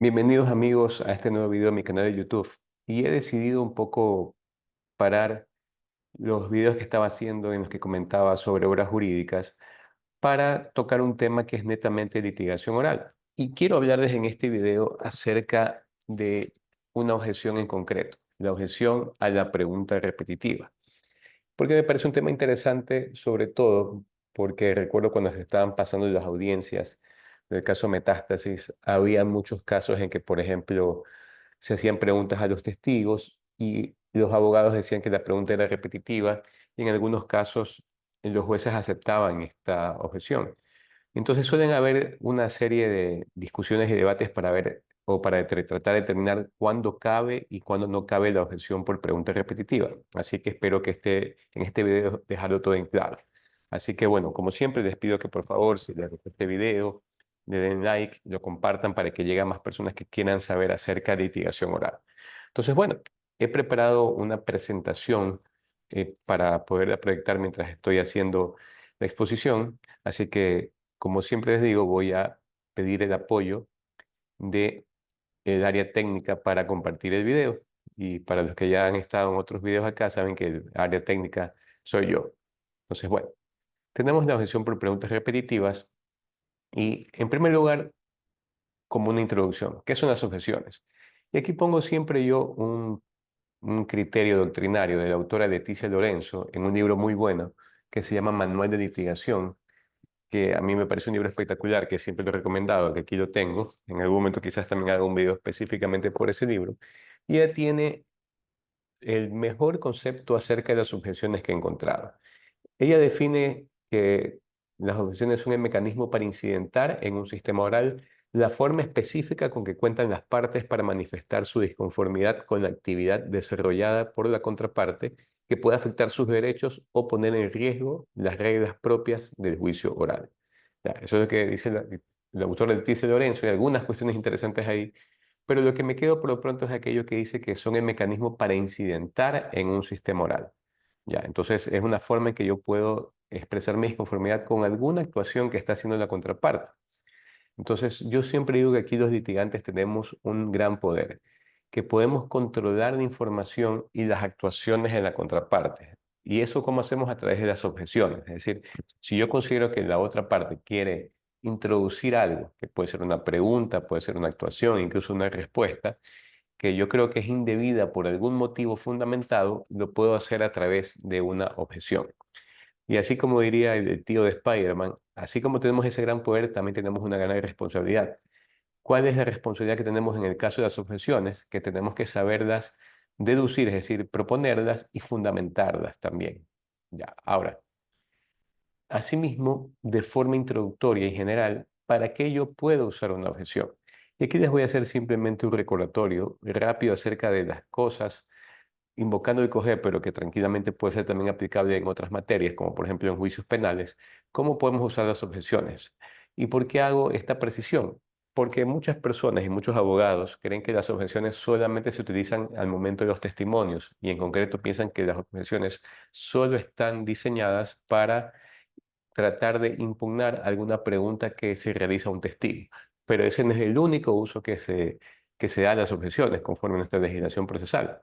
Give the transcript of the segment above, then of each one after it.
Bienvenidos amigos a este nuevo video en mi canal de YouTube. Y he decidido un poco parar los videos que estaba haciendo en los que comentaba sobre obras jurídicas para tocar un tema que es netamente litigación oral. Y quiero hablarles en este video acerca de una objeción en concreto, la objeción a la pregunta repetitiva. Porque me parece un tema interesante, sobre todo porque recuerdo cuando se estaban pasando las audiencias del caso Metástasis, había muchos casos en que, por ejemplo, se hacían preguntas a los testigos y los abogados decían que la pregunta era repetitiva y en algunos casos los jueces aceptaban esta objeción. Entonces suelen haber una serie de discusiones y debates para ver o para tratar de determinar cuándo cabe y cuándo no cabe la objeción por pregunta repetitiva. Así que espero que en este video dejarlo todo en claro. Así que bueno, como siempre les pido que por favor, si les gustó este video, le den like, lo compartan para que lleguen más personas que quieran saber acerca de litigación oral. Entonces, bueno, he preparado una presentación para poderla proyectar mientras estoy haciendo la exposición. Así que como siempre les digo, voy a pedir el apoyo de el área técnica para compartir el video. Y para los que ya han estado en otros videos acá, saben que el área técnica soy yo. Entonces, bueno, tenemos la objeción por preguntas repetitivas. Y en primer lugar, como una introducción, ¿qué son las objeciones? Y aquí pongo siempre yo un criterio doctrinario de la autora Leticia Lorenzo en un libro muy bueno que se llama Manual de Litigación, que a mí me parece un libro espectacular, que siempre lo he recomendado, que aquí lo tengo. En algún momento quizás también haga un video específicamente por ese libro. Y ella tiene el mejor concepto acerca de las objeciones que he encontrado. Ella define que las objeciones son el mecanismo para incidentar en un sistema oral la forma específica con que cuentan las partes para manifestar su disconformidad con la actividad desarrollada por la contraparte que puede afectar sus derechos o poner en riesgo las reglas propias del juicio oral. Ya, eso es lo que dice la autora Leticia Lorenzo y algunas cuestiones interesantes ahí, pero lo que me quedo por lo pronto es aquello que dice que son el mecanismo para incidentar en un sistema oral. Ya, entonces es una forma en que yo puedo expresar mi disconformidad con alguna actuación que está haciendo la contraparte. Entonces yo siempre digo que aquí los litigantes tenemos un gran poder, que podemos controlar la información y las actuaciones de la contraparte. Y eso cómo hacemos a través de las objeciones. Es decir, si yo considero que la otra parte quiere introducir algo, que puede ser una pregunta, puede ser una actuación, incluso una respuesta, que yo creo que es indebida por algún motivo fundamentado, lo puedo hacer a través de una objeción. Y así como diría el tío de Spider-Man, así como tenemos ese gran poder, también tenemos una gran responsabilidad. ¿Cuál es la responsabilidad que tenemos en el caso de las objeciones? Que tenemos que saberlas deducir, es decir, proponerlas y fundamentarlas también. Ya, ahora, asimismo, de forma introductoria y general, ¿para qué yo puedo usar una objeción? Y aquí les voy a hacer simplemente un recordatorio rápido acerca de las cosas invocando el COGEP, pero que tranquilamente puede ser también aplicable en otras materias, como por ejemplo en juicios penales, cómo podemos usar las objeciones. ¿Y por qué hago esta precisión? Porque muchas personas y muchos abogados creen que las objeciones solamente se utilizan al momento de los testimonios y en concreto piensan que las objeciones solo están diseñadas para tratar de impugnar alguna pregunta que se realiza a un testigo. Pero ese no es el único uso que se da a las objeciones conforme a nuestra legislación procesal.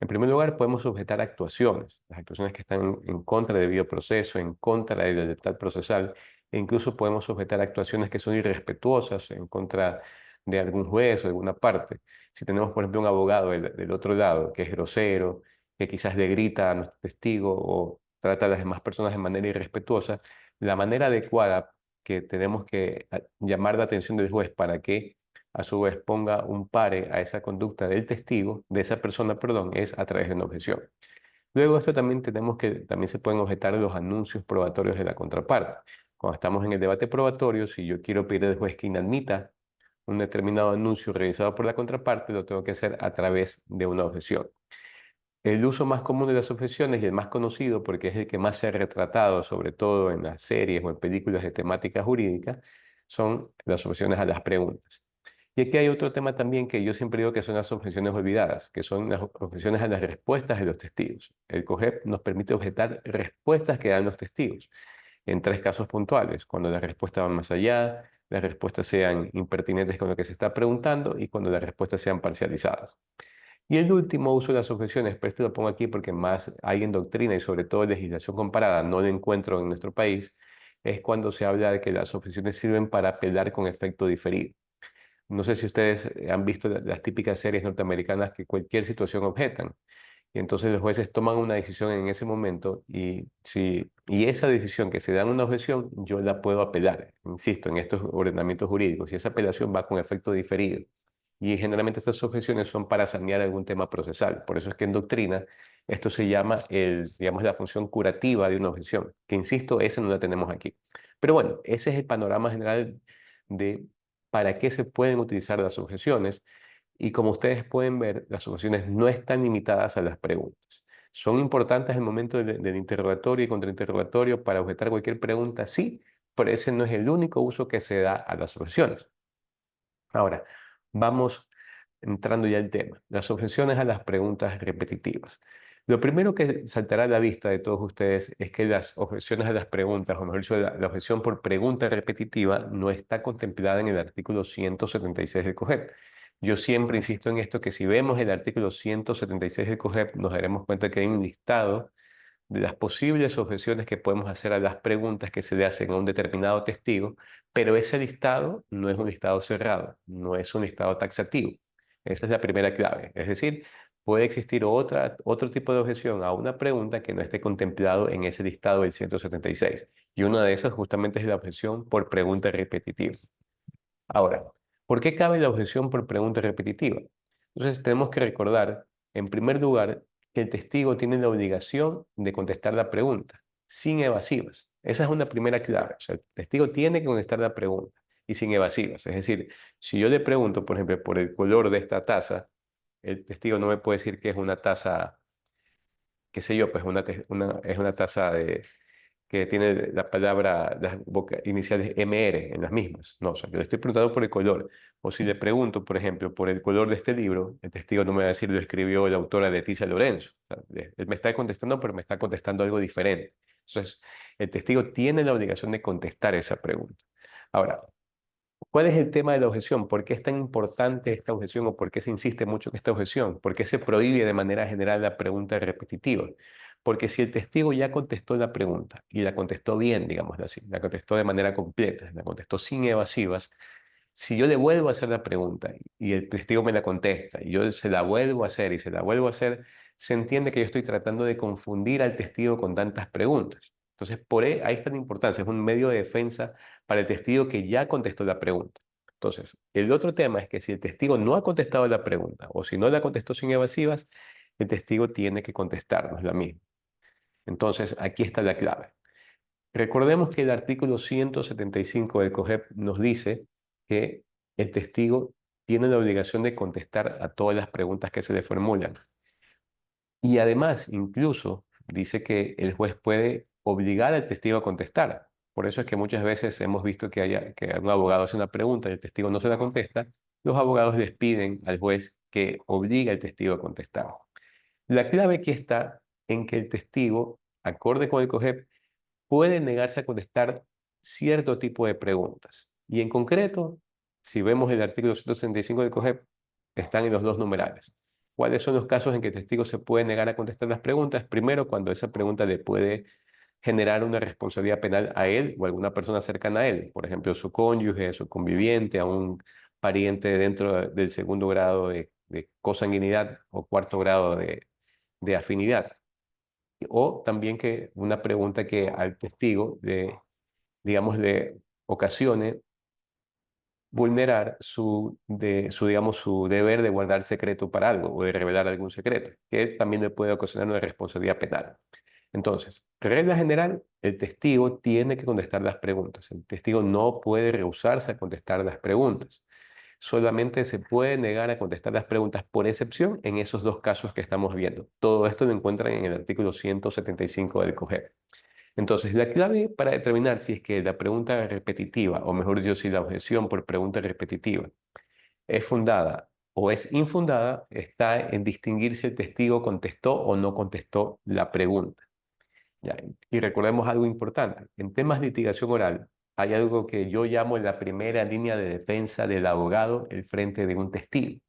En primer lugar, podemos objetar actuaciones, las actuaciones que están en contra del debido proceso, en contra de la libertad procesal, e incluso podemos objetar actuaciones que son irrespetuosas en contra de algún juez o de alguna parte. Si tenemos, por ejemplo, un abogado del otro lado que es grosero, que quizás le grita a nuestro testigo o trata a las demás personas de manera irrespetuosa, la manera adecuada que tenemos que llamar la atención del juez para que a su vez ponga un pare a esa conducta del testigo, de esa persona, perdón, es a través de una objeción. Luego esto también también se pueden objetar los anuncios probatorios de la contraparte. Cuando estamos en el debate probatorio, si yo quiero pedir al juez que inadmita un determinado anuncio realizado por la contraparte, lo tengo que hacer a través de una objeción. El uso más común de las objeciones y el más conocido, porque es el que más se ha retratado, sobre todo en las series o en películas de temática jurídica, son las objeciones a las preguntas. Y aquí hay otro tema también que yo siempre digo que son las objeciones olvidadas, que son las objeciones a las respuestas de los testigos. El COGEP nos permite objetar respuestas que dan los testigos en tres casos puntuales, cuando la respuesta va más allá, las respuestas sean impertinentes con lo que se está preguntando y cuando las respuestas sean parcializadas. Y el último uso de las objeciones, pero esto lo pongo aquí porque más hay en doctrina y sobre todo en legislación comparada, no lo encuentro en nuestro país, es cuando se habla de que las objeciones sirven para apelar con efecto diferido. No sé si ustedes han visto las típicas series norteamericanas que cualquier situación objetan. Y entonces los jueces toman una decisión en ese momento y esa decisión que se da en una objeción, yo la puedo apelar, insisto, en estos ordenamientos jurídicos. Y esa apelación va con efecto diferido. Y generalmente estas objeciones son para sanear algún tema procesal. Por eso es que en doctrina esto se llama digamos, la función curativa de una objeción, que insisto, esa no la tenemos aquí. Pero bueno, ese es el panorama general de para qué se pueden utilizar las objeciones. Y como ustedes pueden ver, las objeciones no están limitadas a las preguntas. Son importantes en el momento del interrogatorio y contrainterrogatorio para objetar cualquier pregunta, sí, pero ese no es el único uso que se da a las objeciones. Ahora, vamos entrando ya al tema, las objeciones a las preguntas repetitivas. Lo primero que saltará a la vista de todos ustedes es que las objeciones a las preguntas, o mejor dicho, la objeción por pregunta repetitiva no está contemplada en el artículo 176 del COGEP. Yo siempre insisto en esto, que si vemos el artículo 176 del COGEP, nos daremos cuenta que hay un listado de las posibles objeciones que podemos hacer a las preguntas que se le hacen a un determinado testigo, pero ese listado no es un listado cerrado, no es un listado taxativo. Esa es la primera clave. Es decir, puede existir otro tipo de objeción a una pregunta que no esté contemplado en ese listado del 176. Y una de esas justamente es la objeción por pregunta repetitiva. Ahora, ¿por qué cabe la objeción por pregunta repetitiva? Entonces, tenemos que recordar, en primer lugar, que el testigo tiene la obligación de contestar la pregunta, sin evasivas. Esa es una primera clave. O sea, el testigo tiene que contestar la pregunta y sin evasivas. Es decir, si yo le pregunto, por ejemplo, por el color de esta taza, el testigo no me puede decir que es una taza, qué sé yo, pues es una taza que tiene la palabra, las iniciales MR en las mismas. No, o sea, yo le estoy preguntando por el color. O si le pregunto, por ejemplo, por el color de este libro, el testigo no me va a decir lo escribió la autora Leticia Lorenzo. O sea, él me está contestando, pero me está contestando algo diferente. Entonces, el testigo tiene la obligación de contestar esa pregunta. Ahora, ¿cuál es el tema de la objeción? ¿Por qué es tan importante esta objeción o por qué se insiste mucho en esta objeción? ¿Por qué se prohíbe de manera general la pregunta repetitiva? Porque si el testigo ya contestó la pregunta y la contestó bien, digámoslo así, la contestó de manera completa, la contestó sin evasivas, si yo le vuelvo a hacer la pregunta y el testigo me la contesta y yo se la vuelvo a hacer y se la vuelvo a hacer, se entiende que yo estoy tratando de confundir al testigo con tantas preguntas. Entonces, ahí está la importancia, es un medio de defensa para el testigo que ya contestó la pregunta. Entonces, el otro tema es que si el testigo no ha contestado la pregunta o si no la contestó sin evasivas, el testigo tiene que contestarnos la misma. Entonces, aquí está la clave. Recordemos que el artículo 175 del COGEP nos dice que el testigo tiene la obligación de contestar a todas las preguntas que se le formulan. Y además, incluso dice que el juez puede obligar al testigo a contestar. Por eso es que muchas veces hemos visto que un abogado hace una pregunta y el testigo no se la contesta. Los abogados les piden al juez que obligue al testigo a contestar. La clave aquí está en que el testigo, acorde con el COGEP, puede negarse a contestar cierto tipo de preguntas. Y en concreto, si vemos el artículo 165 del COGEP, están en los dos numerales. ¿Cuáles son los casos en que el testigo se puede negar a contestar las preguntas? Primero, cuando esa pregunta le puede generar una responsabilidad penal a él o a alguna persona cercana a él, por ejemplo, su cónyuge, su conviviente, a un pariente dentro del segundo grado de consanguinidad o cuarto grado de afinidad. O también que una pregunta que al testigo digamos, le ocasione vulnerar digamos, su deber de guardar secreto para algo o de revelar algún secreto, que también le puede ocasionar una responsabilidad penal. Entonces, regla general, el testigo tiene que contestar las preguntas. El testigo no puede rehusarse a contestar las preguntas. Solamente se puede negar a contestar las preguntas por excepción en esos dos casos que estamos viendo. Todo esto lo encuentran en el artículo 175 del COGEP. Entonces, la clave para determinar si es que la pregunta repetitiva, o mejor dicho, si la objeción por pregunta repetitiva es fundada o es infundada, está en distinguir si el testigo contestó o no contestó la pregunta. ¿Ya? Y recordemos algo importante. En temas de litigación oral, hay algo que yo llamo la primera línea de defensa del abogado el frente de un testigo.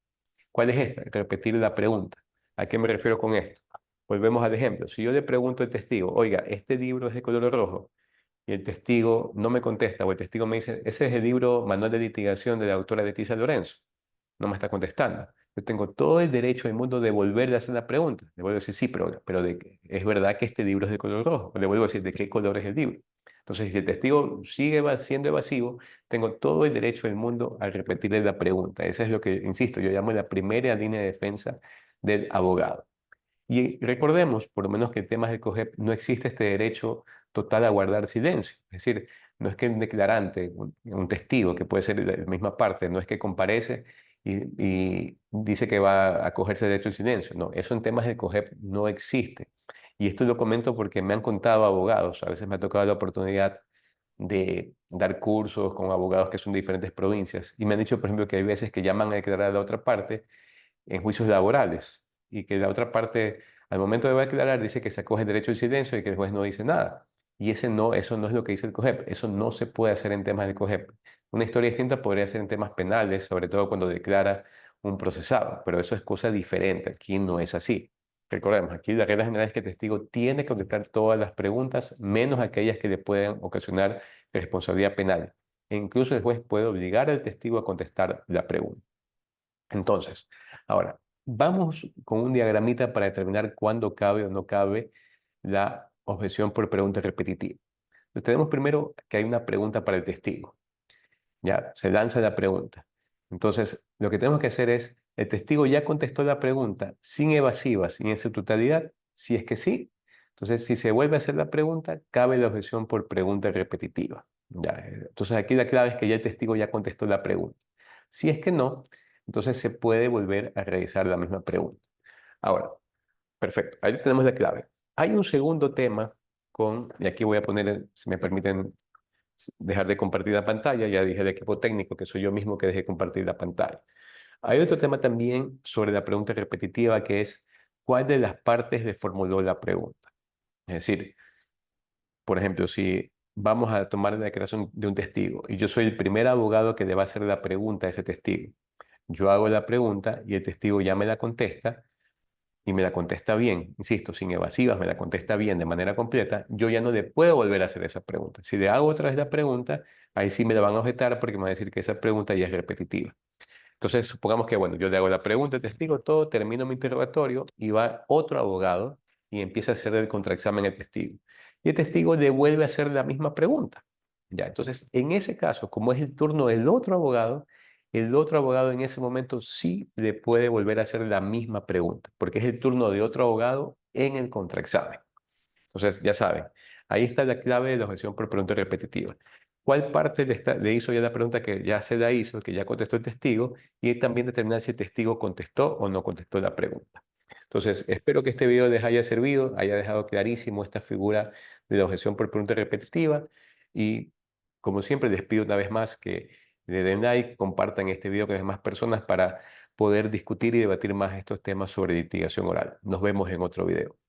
¿Cuál es esta? Repetir la pregunta. ¿A qué me refiero con esto? Volvemos al ejemplo. Si yo le pregunto al testigo, oiga, ¿este libro es de color rojo? Y el testigo no me contesta, o el testigo me dice, ese es el libro Manual de Litigación de la autora Leticia Lorenzo. No me está contestando. Yo tengo todo el derecho del mundo de volverle a hacer la pregunta. Le vuelvo a decir, sí, pero ¿es verdad que este libro es de color rojo? O le vuelvo a decir, ¿de qué color es el libro? Entonces, si el testigo sigue siendo evasivo, tengo todo el derecho del mundo a repetirle la pregunta. Eso es lo que, insisto, yo llamo la primera línea de defensa del abogado. Y recordemos, por lo menos que en temas de COGEP no existe este derecho total a guardar silencio. Es decir, no es que un declarante, un testigo, que puede ser de la misma parte, no es que comparece y dice que va a acogerse el derecho al silencio. No, eso en temas de COGEP no existe. Y esto lo comento porque me han contado abogados, a veces me ha tocado la oportunidad de dar cursos con abogados que son de diferentes provincias y me han dicho, por ejemplo, que hay veces que llaman a declarar a la otra parte en juicios laborales y que la otra parte, al momento de declarar, dice que se acoge el derecho al silencio y que el juez no dice nada. Y eso no es lo que dice el COGEP. Eso no se puede hacer en temas de COGEP. Una historia distinta podría ser en temas penales, sobre todo cuando declara un procesado, pero eso es cosa diferente. Aquí no es así. Recordemos, aquí la regla general es que el testigo tiene que contestar todas las preguntas, menos aquellas que le puedan ocasionar responsabilidad penal. E incluso el juez puede obligar al testigo a contestar la pregunta. Entonces, ahora, vamos con un diagramita para determinar cuándo cabe o no cabe la objeción por pregunta repetitiva. Entonces, tenemos primero que hay una pregunta para el testigo. Ya, se lanza la pregunta. Entonces, lo que tenemos que hacer es, el testigo ya contestó la pregunta sin evasivas y en su totalidad, si es que sí. Entonces, si se vuelve a hacer la pregunta, cabe la objeción por pregunta repetitiva. Ya, entonces, aquí la clave es que ya el testigo ya contestó la pregunta. Si es que no, entonces se puede volver a realizar la misma pregunta. Ahora, perfecto, ahí tenemos la clave. Hay un segundo tema y aquí voy a poner, si me permiten dejar de compartir la pantalla, ya dije el equipo técnico que soy yo mismo que dejé de compartir la pantalla. Hay otro tema también sobre la pregunta repetitiva que es, ¿cuál de las partes le formuló la pregunta? Es decir, por ejemplo, si vamos a tomar la declaración de un testigo y yo soy el primer abogado que le va a hacer la pregunta a ese testigo, yo hago la pregunta y el testigo ya me la contesta y me la contesta bien, insisto, sin evasivas, me la contesta bien de manera completa, yo ya no le puedo volver a hacer esa pregunta. Si le hago otra vez la pregunta, ahí sí me la van a objetar porque me van a decir que esa pregunta ya es repetitiva. Entonces, supongamos que, bueno, yo le hago la pregunta al testigo, todo, termino mi interrogatorio y va otro abogado y empieza a hacer el contraexamen al testigo. Y el testigo le vuelve a hacer la misma pregunta. Ya, entonces, en ese caso, como es el turno del otro abogado, el otro abogado en ese momento sí le puede volver a hacer la misma pregunta, porque es el turno de otro abogado en el contraexamen. Entonces, ya saben, ahí está la clave de la objeción por pregunta repetitiva. ¿Cuál parte le hizo ya la pregunta que ya se la hizo, que ya contestó el testigo? Y también determinar si el testigo contestó o no contestó la pregunta. Entonces, espero que este video les haya servido, haya dejado clarísimo esta figura de la objeción por pregunta repetitiva. Y como siempre, les pido una vez más que le den like, compartan este video con las demás personas para poder discutir y debatir más estos temas sobre litigación oral. Nos vemos en otro video.